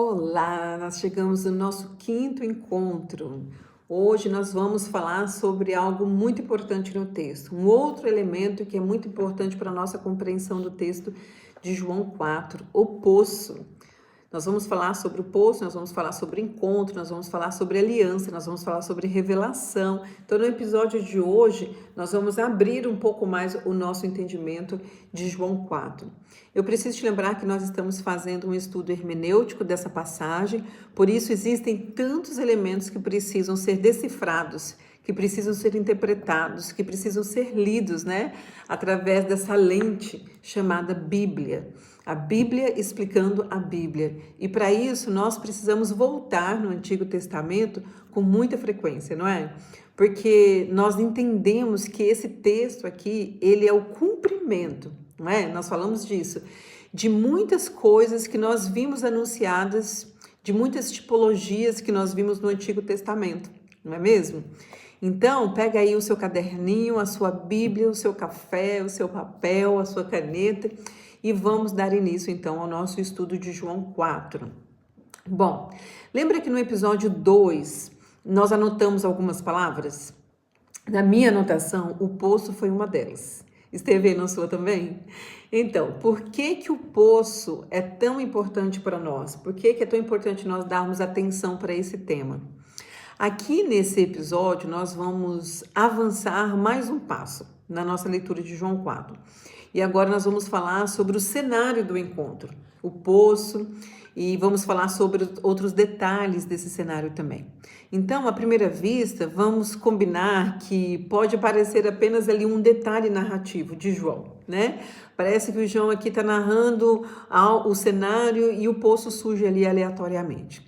Olá, nós chegamos no nosso quinto encontro. Hoje nós vamos falar sobre algo muito importante no texto, um outro elemento que é muito importante para a nossa compreensão do texto de João 4, o poço. Nós vamos falar sobre o poço, nós vamos falar sobre encontro, nós vamos falar sobre aliança, nós vamos falar sobre revelação. Então, no episódio de hoje, nós vamos abrir um pouco mais o nosso entendimento de João 4. Eu preciso te lembrar que nós estamos fazendo um estudo hermenêutico dessa passagem, por isso existem tantos elementos que precisam ser decifrados, que precisam ser interpretados, que precisam ser lidos, através dessa lente chamada Bíblia. A Bíblia explicando a Bíblia. E para isso nós precisamos voltar no Antigo Testamento com muita frequência, não é? Porque nós entendemos que esse texto aqui, ele é o cumprimento, não é? Nós falamos disso, de muitas coisas que nós vimos anunciadas, de muitas tipologias que nós vimos no Antigo Testamento, não é mesmo? Então, pega aí o seu caderninho, a sua Bíblia, o seu café, o seu papel, a sua caneta e vamos dar início então ao nosso estudo de João 4. Bom, lembra que no episódio 2 nós anotamos algumas palavras? Na minha anotação, o poço foi uma delas. Esteve aí na sua também? Então, por que o poço é tão importante para nós? Por que é tão importante nós darmos atenção para esse tema? Aqui nesse episódio, nós vamos avançar mais um passo na nossa leitura de João 4. E agora nós vamos falar sobre o cenário do encontro, o poço, e vamos falar sobre outros detalhes desse cenário também. Então, à primeira vista, vamos combinar que pode parecer apenas ali um detalhe narrativo de João, né? Parece que o João aqui está narrando o cenário e o poço surge ali aleatoriamente.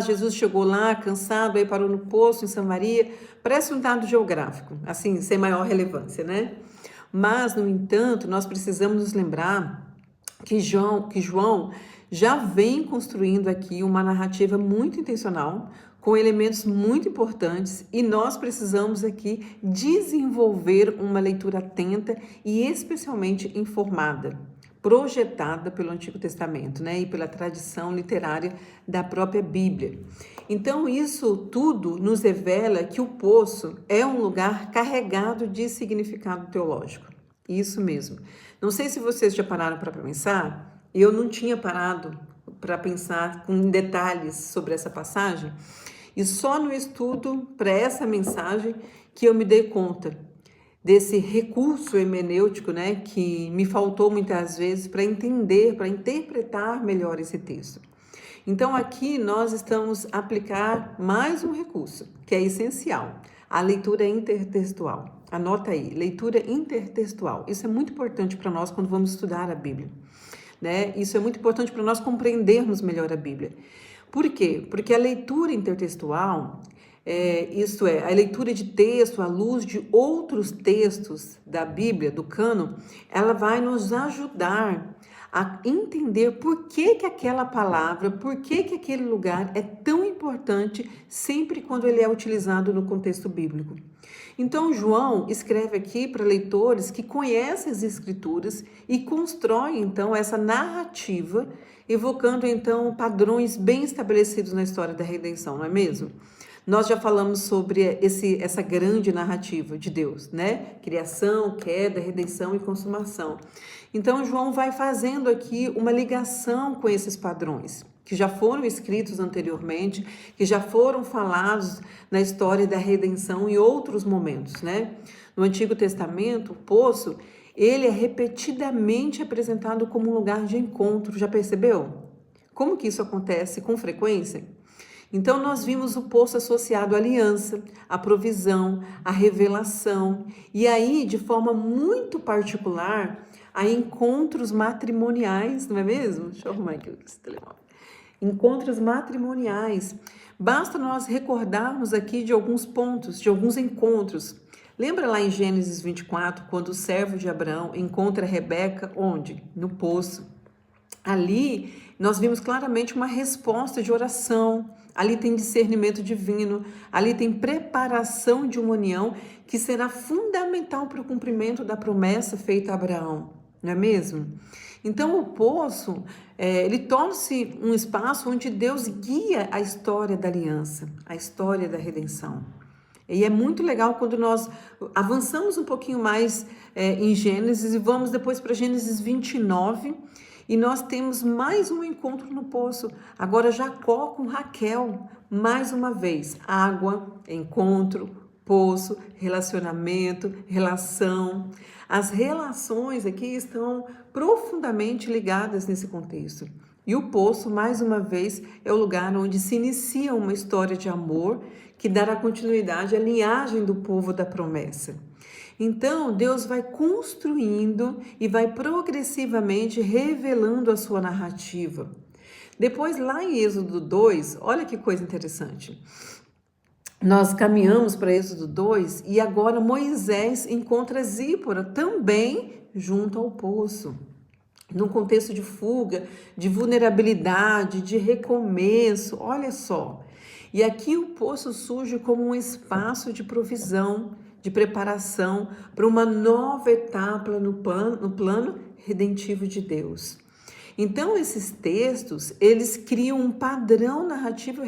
Jesus chegou lá cansado, aí parou no poço em Samaria, parece um dado geográfico, assim, sem maior relevância, né? Mas, no entanto, nós precisamos nos lembrar que João já vem construindo aqui uma narrativa muito intencional, com elementos muito importantes, e nós precisamos aqui desenvolver uma leitura atenta e especialmente informada, projetada pelo Antigo Testamento, e pela tradição literária da própria Bíblia. Então, isso tudo nos revela que o poço é um lugar carregado de significado teológico. Isso mesmo. Não sei se vocês já pararam para pensar, eu não tinha parado para pensar com detalhes sobre essa passagem, e só no estudo para essa mensagem que eu me dei conta desse recurso hermenêutico, que me faltou muitas vezes para entender, para interpretar melhor esse texto. Então, aqui nós estamos a aplicar mais um recurso, que é essencial, a leitura intertextual. Anota aí, leitura intertextual. Isso é muito importante para nós quando vamos estudar a Bíblia, Isso é muito importante para nós compreendermos melhor a Bíblia. Por quê? Porque a leitura intertextual, isto é, a leitura de texto à luz de outros textos da Bíblia, do cânon, ela vai nos ajudar a entender por que aquela palavra, por que aquele lugar é tão importante sempre quando ele é utilizado no contexto bíblico. Então, João escreve aqui para leitores que conhecem as Escrituras e constrói, então, essa narrativa, evocando, então, padrões bem estabelecidos na história da redenção, não é mesmo? Nós já falamos sobre essa grande narrativa de Deus, Criação, queda, redenção e consumação. Então, João vai fazendo aqui uma ligação com esses padrões, que já foram escritos anteriormente, que já foram falados na história da redenção em outros momentos, No Antigo Testamento, o poço, ele é repetidamente apresentado como um lugar de encontro, já percebeu? Como que isso acontece com frequência? Então, nós vimos o poço associado à aliança, à provisão, à revelação, e aí, de forma muito particular, a encontros matrimoniais, não é mesmo? Deixa eu arrumar aqui esse telemóvel. Encontros matrimoniais. Basta nós recordarmos aqui de alguns pontos, de alguns encontros. Lembra lá em Gênesis 24, quando o servo de Abraão encontra Rebeca, onde? No poço. Ali, nós vimos claramente uma resposta de oração, ali tem discernimento divino, ali tem preparação de uma união que será fundamental para o cumprimento da promessa feita a Abraão, não é mesmo? Então, o poço, ele torna-se um espaço onde Deus guia a história da aliança, a história da redenção. E é muito legal quando nós avançamos um pouquinho mais em Gênesis e vamos depois para Gênesis 29 e nós temos mais um encontro no poço. Agora Jacó com Raquel, mais uma vez, água, encontro, poço, relacionamento, relação. As relações aqui estão profundamente ligadas nesse contexto. E o poço, mais uma vez, é o lugar onde se inicia uma história de amor que dará continuidade à linhagem do povo da promessa. Então, Deus vai construindo e vai progressivamente revelando a sua narrativa. Depois, lá em Êxodo 2, olha que coisa interessante. Nós caminhamos para Êxodo 2 e agora Moisés encontra Zípora também junto ao poço. Num contexto de fuga, de vulnerabilidade, de recomeço, olha só. E aqui o poço surge como um espaço de provisão, de preparação para uma nova etapa no plano redentivo de Deus. Então, esses textos, eles criam um padrão narrativo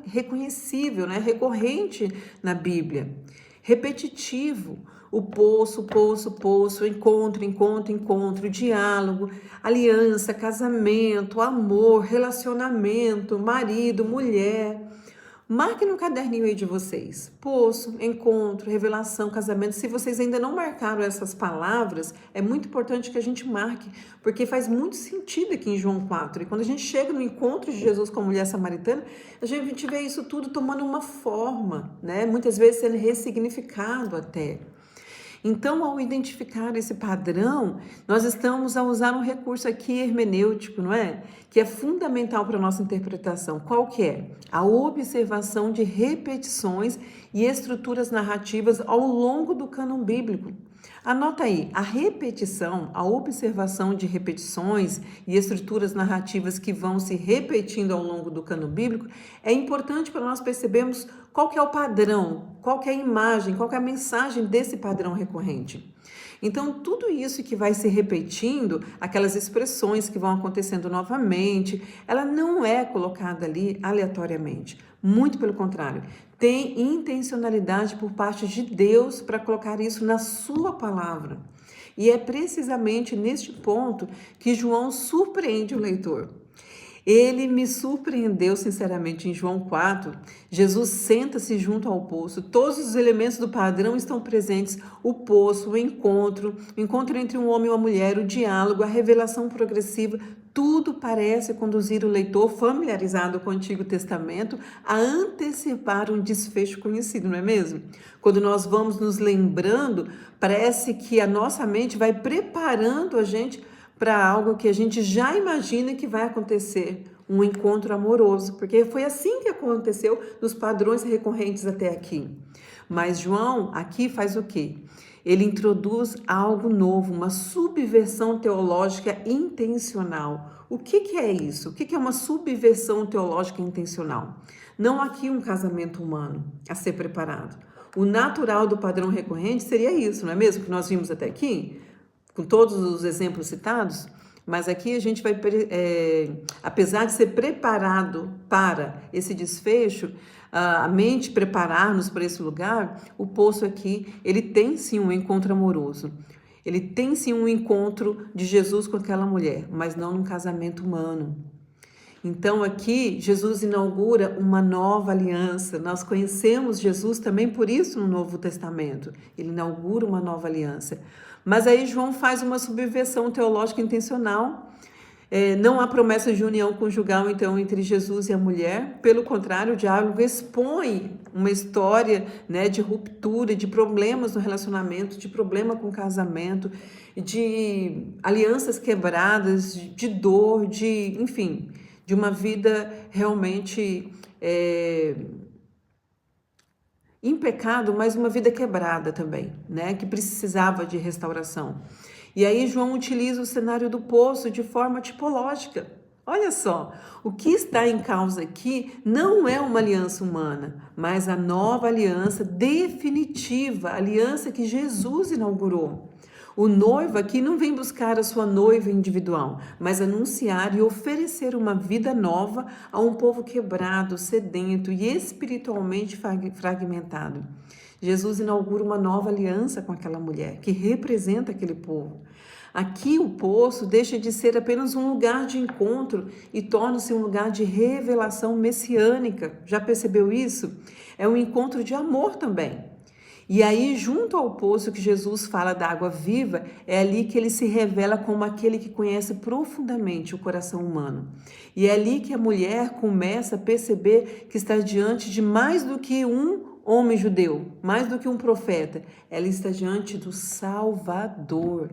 reconhecível, né? Recorrente na Bíblia, repetitivo. O poço, poço, poço, encontro, encontro, encontro, diálogo, aliança, casamento, amor, relacionamento, marido, mulher. Marque no caderninho aí de vocês, poço, encontro, revelação, casamento. Se vocês ainda não marcaram essas palavras, é muito importante que a gente marque, porque faz muito sentido aqui em João 4. E quando a gente chega no encontro de Jesus com a mulher samaritana, a gente vê isso tudo tomando uma forma, né? Muitas vezes sendo ressignificado até. Então, ao identificar esse padrão, nós estamos a usar um recurso aqui hermenêutico, não é? Que é fundamental para a nossa interpretação. Qual que é? A observação de repetições e estruturas narrativas ao longo do cânon bíblico. Anota aí, a repetição, a observação de repetições e estruturas narrativas que vão se repetindo ao longo do cânon bíblico é importante para nós percebermos qual que é o padrão, qual que é a imagem, qual que é a mensagem desse padrão recorrente. Então, tudo isso que vai se repetindo, aquelas expressões que vão acontecendo novamente, ela não é colocada ali aleatoriamente. Muito pelo contrário, tem intencionalidade por parte de Deus para colocar isso na sua palavra. E é precisamente neste ponto que João surpreende o leitor. Ele me surpreendeu sinceramente em João 4. Jesus senta-se junto ao poço, todos os elementos do padrão estão presentes, o poço, o encontro entre um homem e uma mulher, o diálogo, a revelação progressiva, tudo parece conduzir o leitor familiarizado com o Antigo Testamento a antecipar um desfecho conhecido, não é mesmo? Quando nós vamos nos lembrando, parece que a nossa mente vai preparando a gente para algo que a gente já imagina que vai acontecer, um encontro amoroso, porque foi assim que aconteceu nos padrões recorrentes até aqui. Mas João aqui faz o quê? Ele introduz algo novo, uma subversão teológica intencional. O que é isso? O que é uma subversão teológica intencional? Não aqui um casamento humano a ser preparado. O natural do padrão recorrente seria isso, não é mesmo? Que nós vimos até aqui? Com todos os exemplos citados, mas aqui a gente vai, apesar de ser preparado para esse desfecho, a mente preparar-nos para esse lugar, o poço aqui, ele tem sim um encontro amoroso, ele tem sim um encontro de Jesus com aquela mulher, mas não num casamento humano. Então aqui Jesus inaugura uma nova aliança, nós conhecemos Jesus também por isso no Novo Testamento, ele inaugura uma nova aliança. Mas aí João faz uma subversão teológica intencional, não há promessa de união conjugal então entre Jesus e a mulher, pelo contrário, o diálogo expõe uma história, né, de ruptura, de problemas no relacionamento, de problema com o casamento, de alianças quebradas, de dor, enfim, de uma vida realmente em pecado, mas uma vida quebrada também, né? Que precisava de restauração. E aí João utiliza o cenário do poço de forma tipológica. Olha só, o que está em causa aqui não é uma aliança humana, mas a nova aliança definitiva, a aliança que Jesus inaugurou. O noivo aqui não vem buscar a sua noiva individual, mas anunciar e oferecer uma vida nova a um povo quebrado, sedento e espiritualmente fragmentado. Jesus inaugura uma nova aliança com aquela mulher, que representa aquele povo. Aqui o poço deixa de ser apenas um lugar de encontro e torna-se um lugar de revelação messiânica. Já percebeu isso? É um encontro de amor também. E aí, junto ao poço que Jesus fala da água viva, é ali que ele se revela como aquele que conhece profundamente o coração humano. E é ali que a mulher começa a perceber que está diante de mais do que um homem judeu, mais do que um profeta. Ela está diante do Salvador.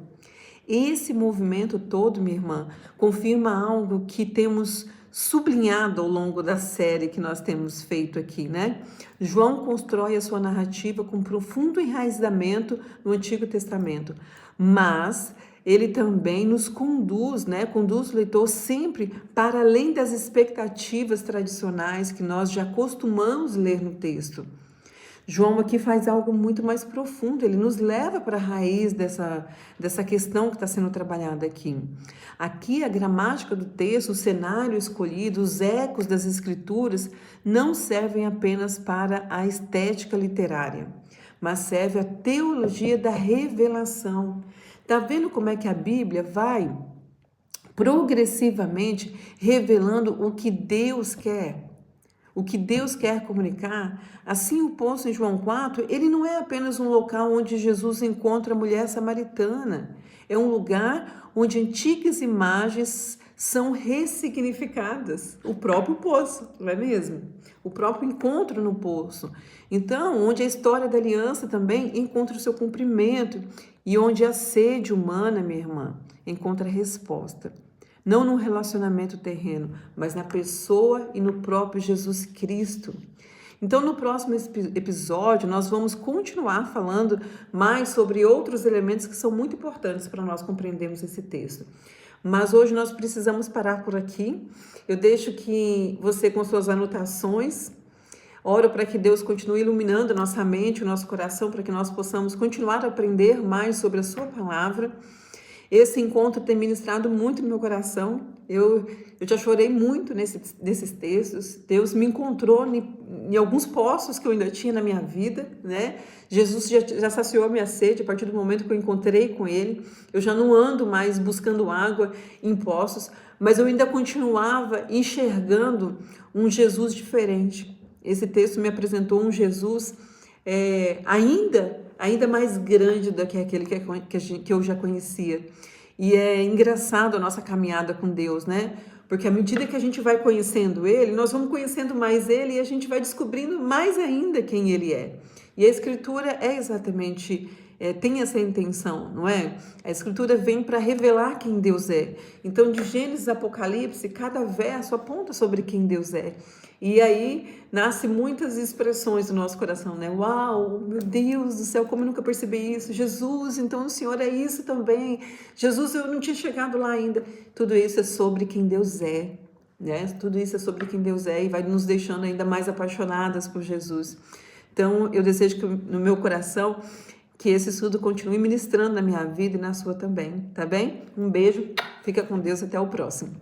Esse movimento todo, minha irmã, confirma algo que temos sublinhado ao longo da série que nós temos feito aqui, né? João constrói a sua narrativa com profundo enraizamento no Antigo Testamento, mas ele também nos conduz, né? Conduz o leitor sempre para além das expectativas tradicionais que nós já costumamos ler no texto. João aqui faz algo muito mais profundo, ele nos leva para a raiz dessa questão que está sendo trabalhada aqui. Aqui a gramática do texto, o cenário escolhido, os ecos das escrituras não servem apenas para a estética literária, mas serve a teologia da revelação. Está vendo como é que a Bíblia vai progressivamente revelando o que Deus quer? O que Deus quer comunicar? Assim, o poço em João 4, ele não é apenas um local onde Jesus encontra a mulher samaritana. É um lugar onde antigas imagens são ressignificadas. O próprio poço, não é mesmo? O próprio encontro no poço. Então, onde a história da aliança também encontra o seu cumprimento e onde a sede humana, minha irmã, encontra resposta. Não num relacionamento terreno, mas na pessoa e no próprio Jesus Cristo. Então, no próximo episódio, nós vamos continuar falando mais sobre outros elementos que são muito importantes para nós compreendermos esse texto. Mas hoje nós precisamos parar por aqui. Eu deixo que você, com suas anotações, oro para que Deus continue iluminando nossa mente, o nosso coração, para que nós possamos continuar a aprender mais sobre a sua palavra. Esse encontro tem ministrado muito no meu coração. Eu já chorei muito nesses textos. Deus me encontrou em alguns poços que eu ainda tinha na minha vida, né? Jesus já saciou a minha sede a partir do momento que eu encontrei com Ele. Eu já não ando mais buscando água em poços, mas eu ainda continuava enxergando um Jesus diferente. Esse texto me apresentou um Jesus ainda mais grande do que aquele que eu já conhecia. E é engraçado a nossa caminhada com Deus, né? Porque à medida que a gente vai conhecendo Ele, nós vamos conhecendo mais Ele e a gente vai descobrindo mais ainda quem Ele é. E a Escritura é exatamente, tem essa intenção, não é? A Escritura vem para revelar quem Deus é. Então, de Gênesis a Apocalipse, cada verso aponta sobre quem Deus é. E aí nascem muitas expressões no nosso coração, né? Uau, meu Deus do céu, como eu nunca percebi isso. Jesus, então o Senhor é isso também. Jesus, eu não tinha chegado lá ainda. Tudo isso é sobre quem Deus é, né? Tudo isso é sobre quem Deus é e vai nos deixando ainda mais apaixonadas por Jesus. Então, eu desejo que no meu coração que esse estudo continue ministrando na minha vida e na sua também, tá bem? Um beijo, fica com Deus, até o próximo.